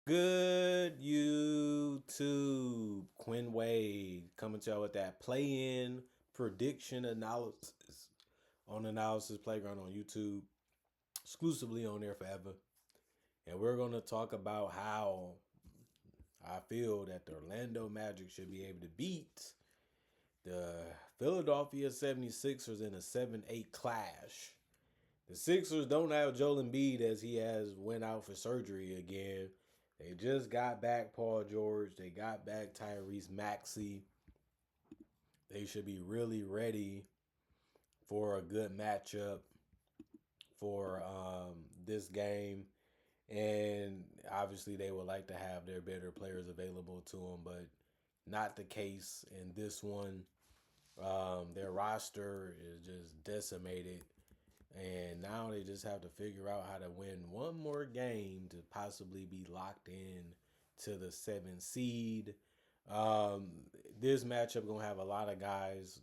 Good YouTube, Quinn Wade coming to y'all with that play-in prediction analysis on Analysis Playground on YouTube, exclusively on there forever. And we're going to talk about how I feel that the Orlando Magic should be able to beat the Philadelphia 76ers in a 7-8 clash. The Sixers don't have Joel Embiid as he has went out for surgery again. They just got back Paul George. They got back Tyrese Maxey. They should be really ready for a good matchup for this game. And obviously, they would like to have their better players available to them, but not the case in this one. Their roster is just decimated. And now they just have to figure out how to win one more game to possibly be locked in to the 7th seed. This matchup gonna have a lot of guys,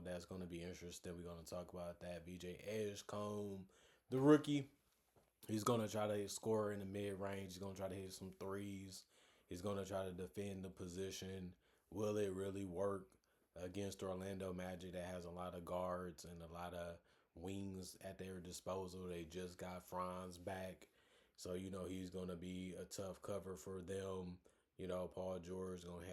that's gonna be interested. We're gonna talk about that. VJ Edgecombe, the rookie, he's gonna try to score in the mid range. He's gonna try to hit some threes. He's gonna try to defend the position. Will it really work against Orlando Magic that has a lot of guards and a lot of wings at their disposal? They just got Franz back, so he's gonna be a tough cover for them. Paul George is gonna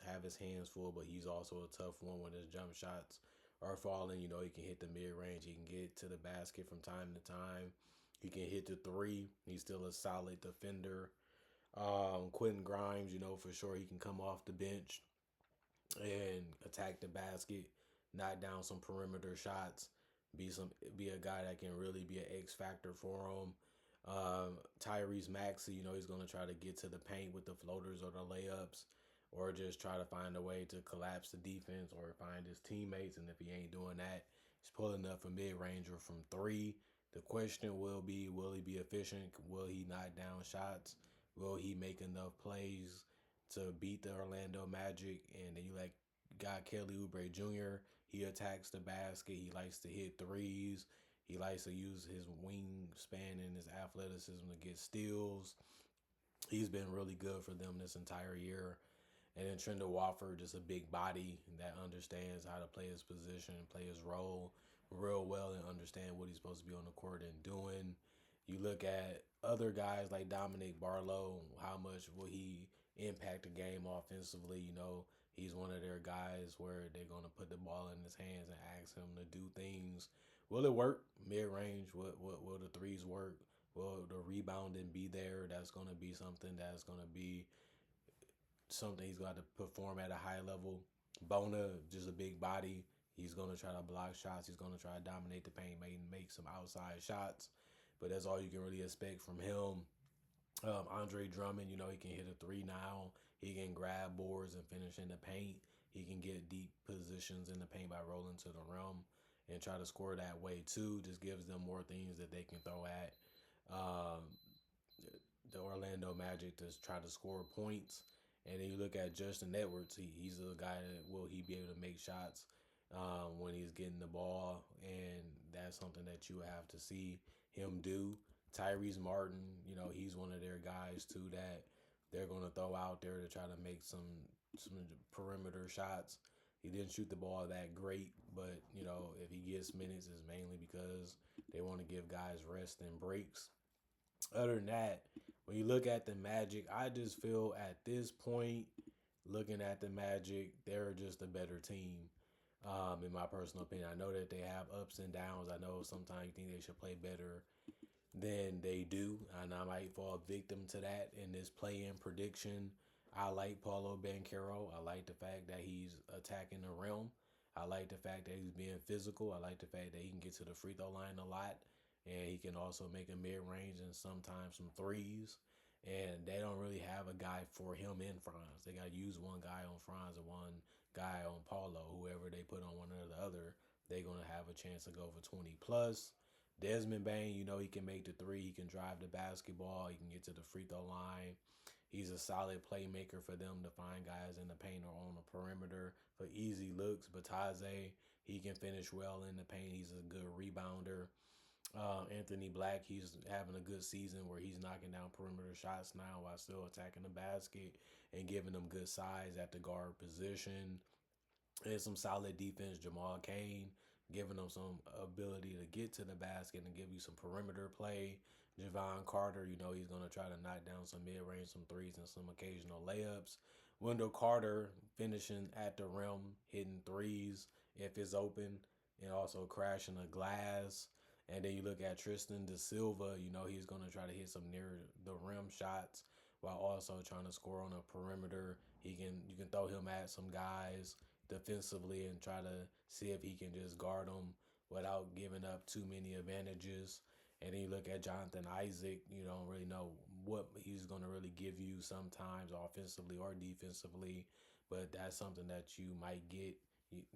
have his hands full, but he's also a tough one when his jump shots are falling. He can hit the mid range. He can get to the basket from time to time. He can hit the three. He's still a solid defender. Quentin Grimes, for sure he can come off the bench and attack the basket, knock down some perimeter shots, be a guy that can really be an X factor for him. Tyrese Maxey, he's gonna try to get to the paint with the floaters or the layups, or just try to find a way to collapse the defense or find his teammates. And if he ain't doing that, he's pulling up a mid range or from three. The question will be, will he be efficient? Will he knock down shots? Will he make enough plays to beat the Orlando Magic? And then got Kelly Oubre Jr. He attacks the basket. He likes to hit threes. He likes to use his wingspan and his athleticism to get steals. He's been really good for them this entire year. And then Trendon Watford, just a big body that understands how to play his position and play his role real well and understand what he's supposed to be on the court and doing. You look at other guys like Dominic Barlow, how much will he impact the game offensively? He's one of their guys where they're going to put the ball in his hands and ask him to do things. Will it work? Mid-range, will the threes work? Will the rebounding be there? That's going to be something he's got to perform at a high level. Bona, just a big body. He's going to try to block shots. He's going to try to dominate the paint, make some outside shots. But that's all you can really expect from him. Andre Drummond, he can hit a three now. He can grab boards and finish in the paint. He can get deep positions in the paint by rolling to the rim and try to score that way too. Just gives them more things that they can throw at um, the Orlando Magic to try to score points. And then you look at Justin Edwards. He's a guy that will he be able to make shots when he's getting the ball, and that's something that you have to see him do. Tyrese Martin, he's one of their guys too that they're going to throw out there to try to make some perimeter shots. He didn't shoot the ball that great, but if he gets minutes, it's mainly because they want to give guys rest and breaks. Other than that, when you look at the Magic, I just feel at this point, looking at the Magic, they're just a better team. In my personal opinion, I know that they have ups and downs. I know sometimes you think they should play better than they do, and I might fall victim to that in this play-in prediction. I like Paulo Banchero. I like the fact that he's attacking the rim. I like the fact that he's being physical. I like the fact that he can get to the free throw line a lot, and he can also make a mid-range and sometimes some threes. And they don't really have a guy for him in Franz. They got to use one guy on Franz and one guy on Paulo. Whoever they put on one or the other, they're going to have a chance to go for 20 plus. Desmond Bain, he can make the three. He can drive the basketball. He can get to the free throw line. He's a solid playmaker for them to find guys in the paint or on the perimeter for easy looks. Bataze, he can finish well in the paint. He's a good rebounder. Anthony Black, he's having a good season where he's knocking down perimeter shots now while still attacking the basket and giving them good size at the guard position. And some solid defense. Jamal Kane giving them some ability to get to the basket and give you some perimeter play. Javon Carter, he's going to try to knock down some mid range, some threes, and some occasional layups. Wendell Carter finishing at the rim, hitting threes if it's open, and also crashing a glass. And then you look at Tristan Da Silva, he's going to try to hit some near the rim shots while also trying to score on a perimeter. You can throw him at some guys defensively and try to see if he can just guard them without giving up too many advantages. And then you look at Jonathan Isaac, you don't really know what he's going to really give you sometimes offensively or defensively, but that's something that you might get,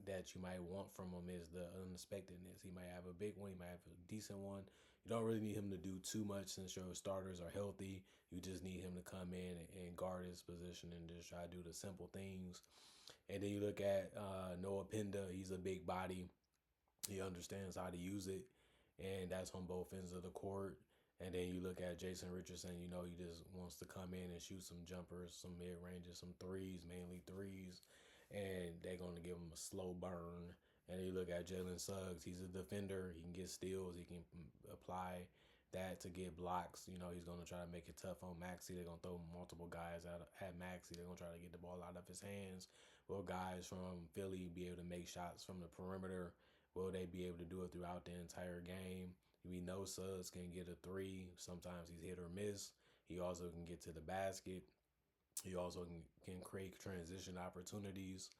that you might want from him, is the unexpectedness. He might have a big one, he might have a decent one. You don't really need him to do too much since your starters are healthy. You just need him to come in and guard his position and just try to do the simple things. And then you look at Noah Pinda. He's a big body. He understands how to use it, and that's on both ends of the court. And then you look at Jason Richardson. He just wants to come in and shoot some jumpers, some mid ranges, some threes, mainly threes, and they're going to give him a slow burn. And then you look at Jalen Suggs. He's a defender. He can get steals. He can apply that to get blocks. He's going to try to make it tough on Maxi. They're going to throw multiple guys at Maxi. They're going to try to get the ball out of his hands. Will guys from Philly be able to make shots from the perimeter? Will they be able to do it throughout the entire game? We know Suggs can get a three. Sometimes he's hit or miss. He also can get to the basket. He also can create transition opportunities,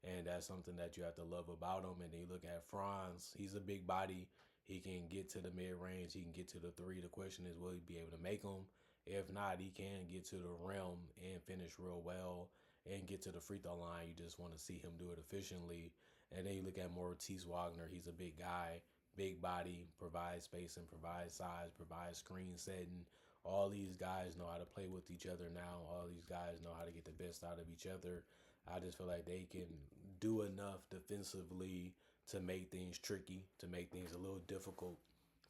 and that's something that you have to love about him. And then you look at Franz. He's a big body. He can get to the mid range. He can get to the three. The question is, will he be able to make them? If not, he can get to the rim and finish real well and get to the free throw line. You just want to see him do it efficiently. And then you look at Maurice Wagner. He's a big guy, big body, provides space and provides size, provides screen setting. All these guys know how to play with each other now. All these guys know how to get the best out of each other. I just feel like they can do enough defensively to make things tricky, to make things a little difficult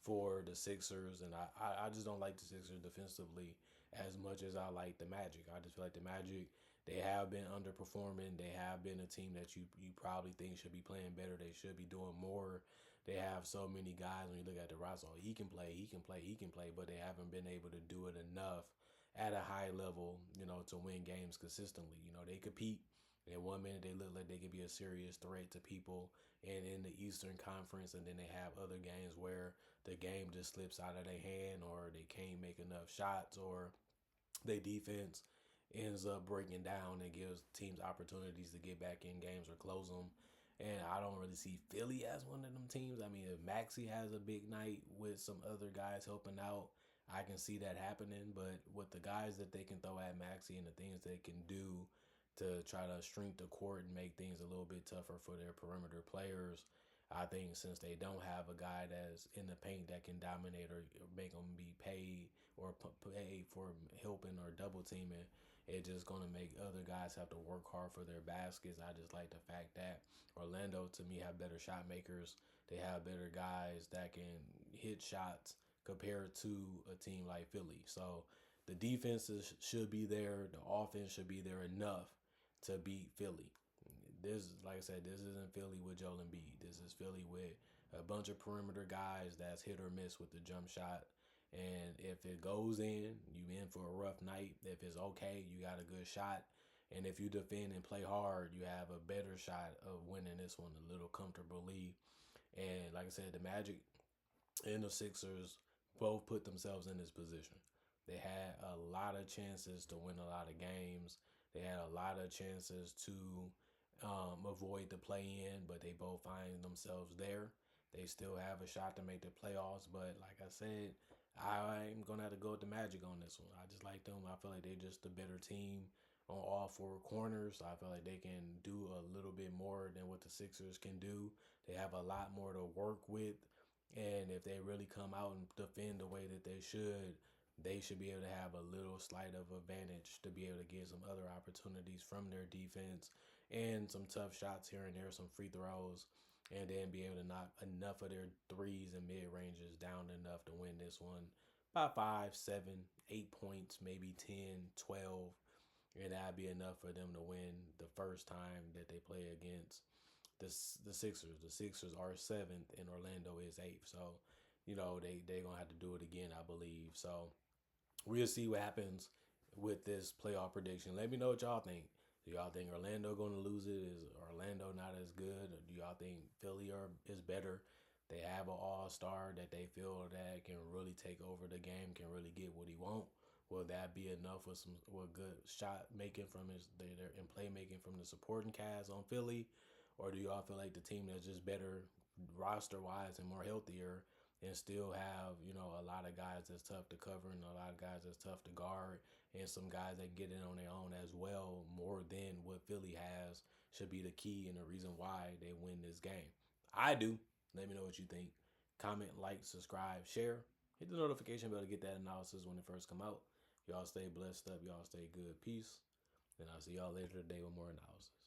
for the Sixers. And I just don't like the Sixers defensively as much as I like the Magic. I just feel like the Magic, they have been underperforming. They have been a team that you probably think should be playing better. They should be doing more. They have so many guys. When you look at the roster, he can play, he can play, he can play, but they haven't been able to do it enough at a high level, to win games consistently. They compete. And one minute they look like they could be a serious threat to people and in the Eastern Conference, and then they have other games where the game just slips out of their hand, or they can't make enough shots, or their defense ends up breaking down and gives teams opportunities to get back in games or close them. And I don't really see Philly as one of them teams. I mean, if Maxi has a big night with some other guys helping out, I can see that happening. But with the guys that they can throw at Maxi and the things they can do to try to shrink the court and make things a little bit tougher for their perimeter players, I think since they don't have a guy that's in the paint that can dominate or make them be paid or paid for helping or double teaming, it's just going to make other guys have to work hard for their baskets. I just like the fact that Orlando, to me, have better shot makers. They have better guys that can hit shots compared to a team like Philly. So the defenses should be there. The offense should be there enough to beat Philly. This, like I said, this isn't Philly with Joel Embiid. This is Philly with a bunch of perimeter guys that's hit or miss with the jump shot. And if it goes in, you in for a rough night. If it's okay, you got a good shot. And if you defend and play hard, you have a better shot of winning this one a little comfortably. And like I said, the Magic and the Sixers both put themselves in this position. They had a lot of chances to win a lot of games. They had a lot of chances to avoid the play-in, but they both find themselves there. They still have a shot to make the playoffs, but like I said, I'm going to have to go with the Magic on this one. I just like them. I feel like they're just a better team on all four corners. I feel like they can do a little bit more than what the Sixers can do. They have a lot more to work with, and if they really come out and defend the way that they should be able to have a little slight of advantage to be able to get some other opportunities from their defense and some tough shots here and there, some free throws. and then be able to knock enough of their threes and mid ranges down enough to win this one by 5, 7, 8 points, maybe 10, 12. And that'd be enough for them to win the first time that they play against the Sixers. The Sixers are seventh and Orlando is eighth. So, they gonna have to do it again, I believe. So we'll see what happens with this playoff prediction. Let me know what y'all think. Do y'all think Orlando going to lose it? Is Orlando not as good? Or do y'all think Philly is better? They have an all-star that they feel that can really take over the game, can really get what he want. Will that be enough with good shot making from and playmaking from the supporting cast on Philly, or do y'all feel like the team that's just better roster wise and more healthier and still have a lot of guys that's tough to cover and a lot of guys that's tough to guard and some guys that get in on their own as well more than what Philly has should be the key and the reason why they win this game. I do. Let me know what you think. Comment, like, subscribe, share. Hit the notification bell to get that analysis when it first come out. Y'all stay blessed up. Y'all stay good. Peace. And I'll see y'all later today with more analysis.